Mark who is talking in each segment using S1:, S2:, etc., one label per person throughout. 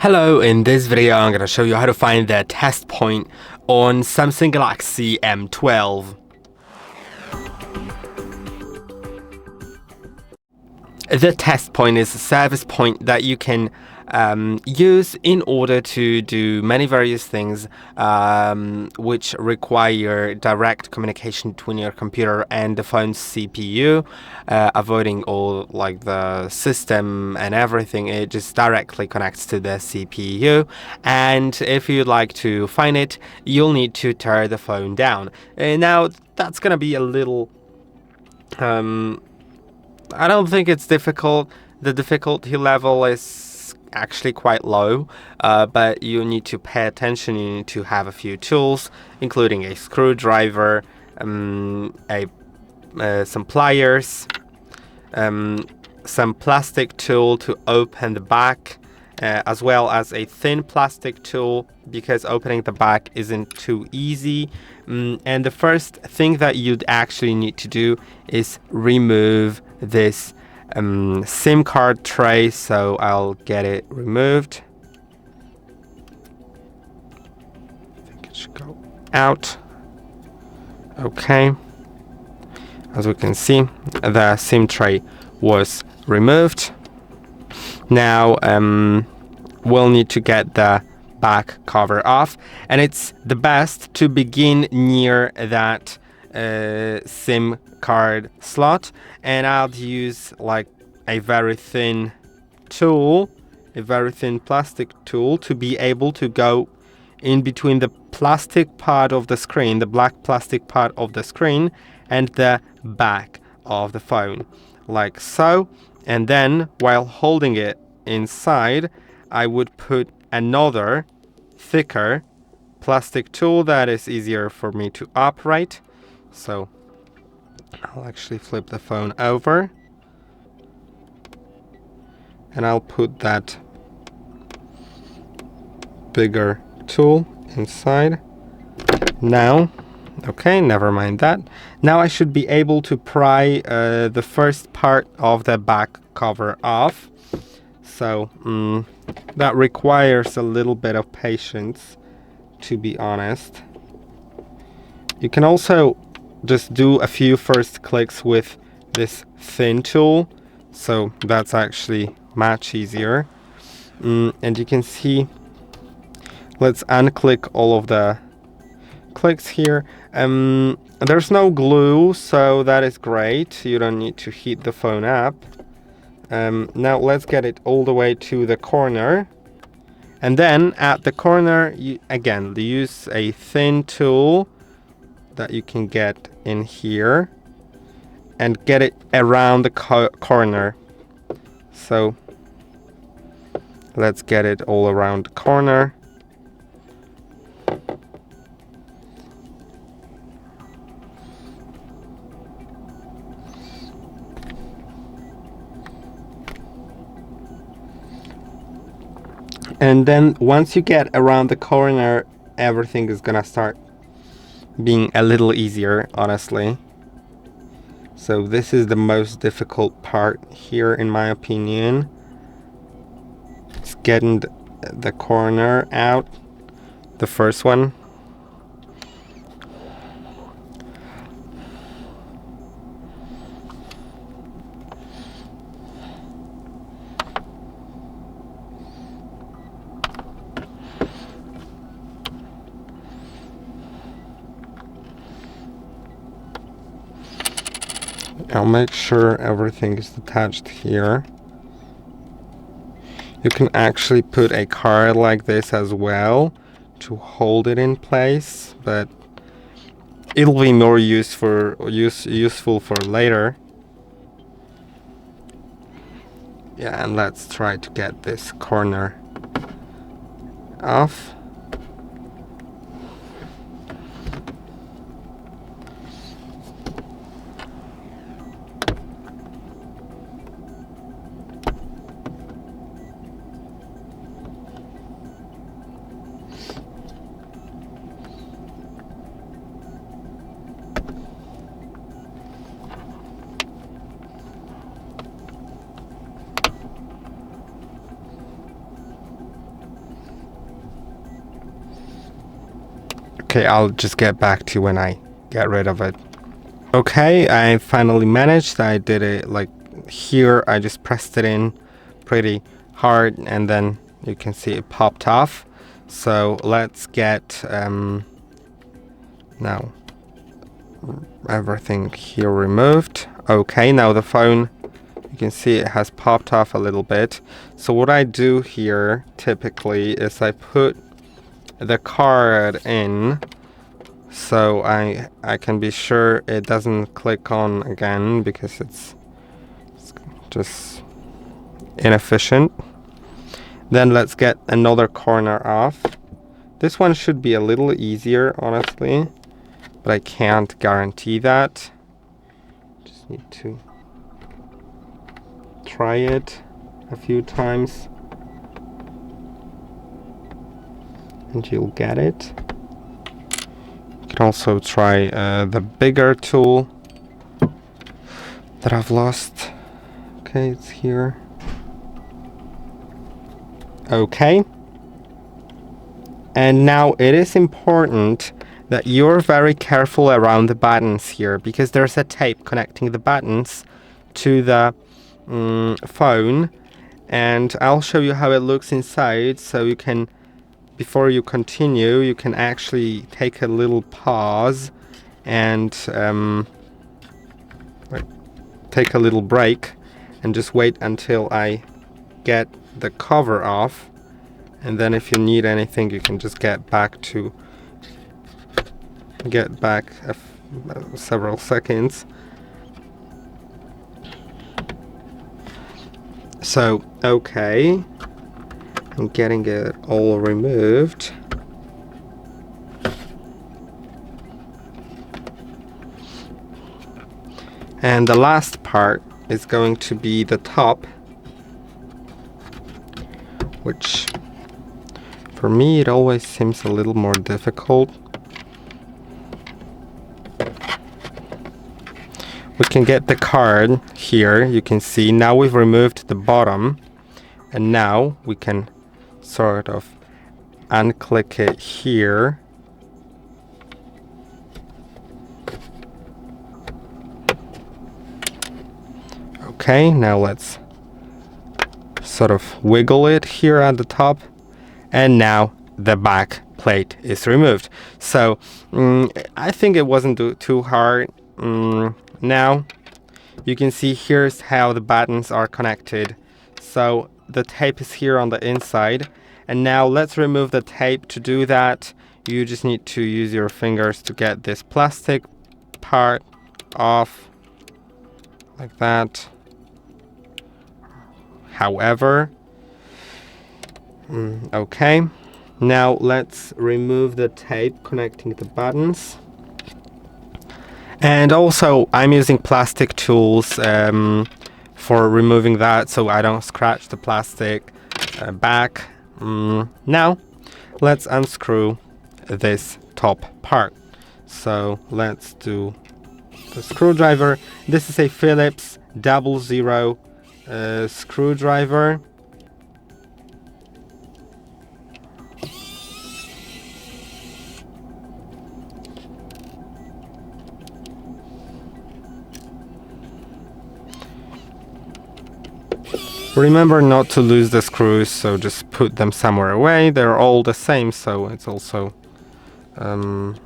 S1: Hello, in this video I'm going to show you how to find the test point on Samsung Galaxy M12. The test point is a service point that you can use in order to do many various things which require direct communication between your computer and the phone's CPU, avoiding all like the system and everything. It just directly connects to the CPU, and if you'd like to find it, you'll need to turn the phone down. Now that's gonna be a little I don't think it's difficult. The difficulty level is actually quite low, but you need to pay attention. You need to have a few tools, including a screwdriver, some pliers, some plastic tool to open the back, as well as a thin plastic tool, because opening the back isn't too easy. And the first thing that you'd actually need to do is remove this SIM card tray, so I'll get it removed. I think it should go out. Okay, as we can see, the SIM tray was removed. Now we'll need to get the back cover off, and it's the best to begin near that SIM card slot, and I'll use like a very thin tool, a very thin plastic tool, to be able to go in between the plastic part of the screen, the black plastic part of the screen, and the back of the phone, like so. And then while holding it inside, I would put another thicker plastic tool that is easier for me to operate. So I'll actually flip the phone over, and I'll put that bigger tool inside. Now, okay, never mind that. Now I should be able to pry the first part of the back cover off. So that requires a little bit of patience, to be honest. You can also just do a few first clicks with this thin tool, so that's actually much easier. And you can see, let's unclick all of the clicks here. There's no glue, so that is great. You don't need to heat the phone up. Now let's get it all the way to the corner, and then at the corner you again use a thin tool that you can get in here and get it around the corner. So let's get it all around the corner. And then once you get around the corner, everything is gonna start being a little easier, honestly. So this is the most difficult part here, in my opinion. It's getting the corner out, the first one. I'll make sure everything is attached here. You can actually put a card like this as well to hold it in place, but it'll be more useful for later. Yeah, and let's try to get this corner off. Okay, I'll just get back to you when I get rid of it. Okay, I finally managed. I did it like here. I just pressed it in pretty hard and then you can see it popped off. So let's get now everything here removed. Okay, now the phone, you can see it has popped off a little bit. So what I do here typically is I put the card in so I can be sure it doesn't click on again because it's just inefficient. Then let's get another corner off. This one should be a little easier, honestly, but I can't guarantee that. Just need to try it a few times and you'll get it. You can also try the bigger tool that I've lost. Okay, it's here. Okay. And now it is important that you're very careful around the buttons here because there's a tape connecting the buttons to the phone, and I'll show you how it looks inside so you can, before you continue, you can actually take a little pause and take a little break and just wait until I get the cover off, and then if you need anything you can just get back several seconds. So okay, I'm getting it all removed. And the last part is going to be the top, which for me it always seems a little more difficult. We can get the card here, you can see now we've removed the bottom, and now we can sort of unclick it here. Okay, now let's sort of wiggle it here at the top, and now the back plate is removed. So I think it wasn't too hard. Now you can see here's how the buttons are connected. So the tape is here on the inside, and now let's remove the tape. To do that you just need to use your fingers to get this plastic part off like that. However, okay, now let's remove the tape connecting the buttons. And also I'm using plastic tools for removing that so I don't scratch the plastic back. Now let's unscrew this top part. So let's do the screwdriver. This is a Phillips 00 screwdriver. Remember not to lose the screws, so just put them somewhere away. They're all the same, so it's also fine.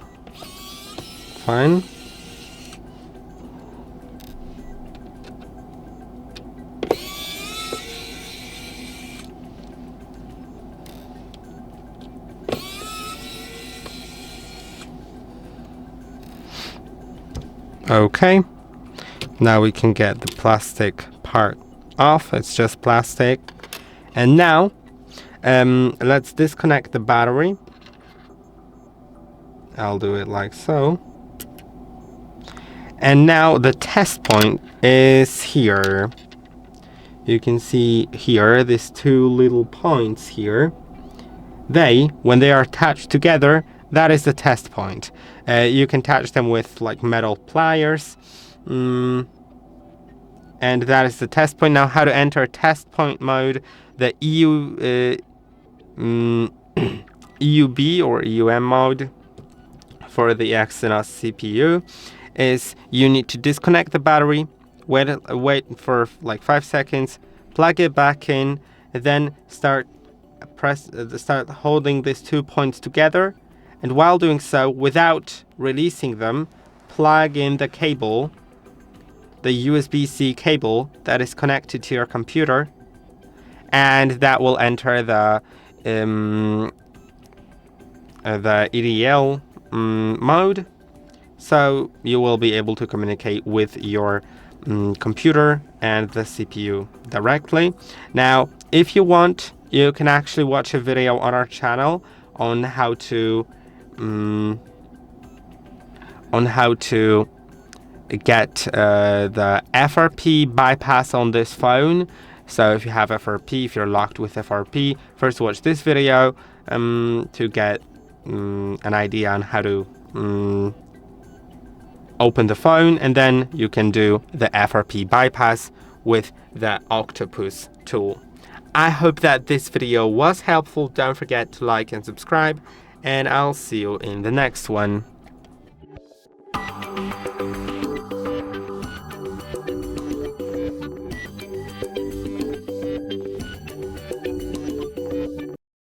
S1: Okay, now we can get the plastic part off. It's just plastic. And now let's disconnect the battery. I'll do it like so. And now the test point is here. You can see here these two little points here. When they are attached together, that is the test point. You can attach them with like metal pliers. And that is the test point. Now how to enter test point mode, the EUB or EUM mode. for the Exynos CPU is you need to disconnect the battery, wait for like 5 seconds, plug it back in, then start holding these 2 points together, and while doing so, without releasing them, plug in the cable, the USB-C cable that is connected to your computer, and that will enter the EDL mode, so you will be able to communicate with your computer and the CPU directly. Now, if you want, you can actually watch a video on our channel on how to get the FRP bypass on this phone. So if you have FRP, if you're locked with FRP, first watch this video to get an idea on how to open the phone, and then you can do the FRP bypass with the Octopus tool. I hope that this video was helpful. Don't forget to like and subscribe, and I'll see you in the next one.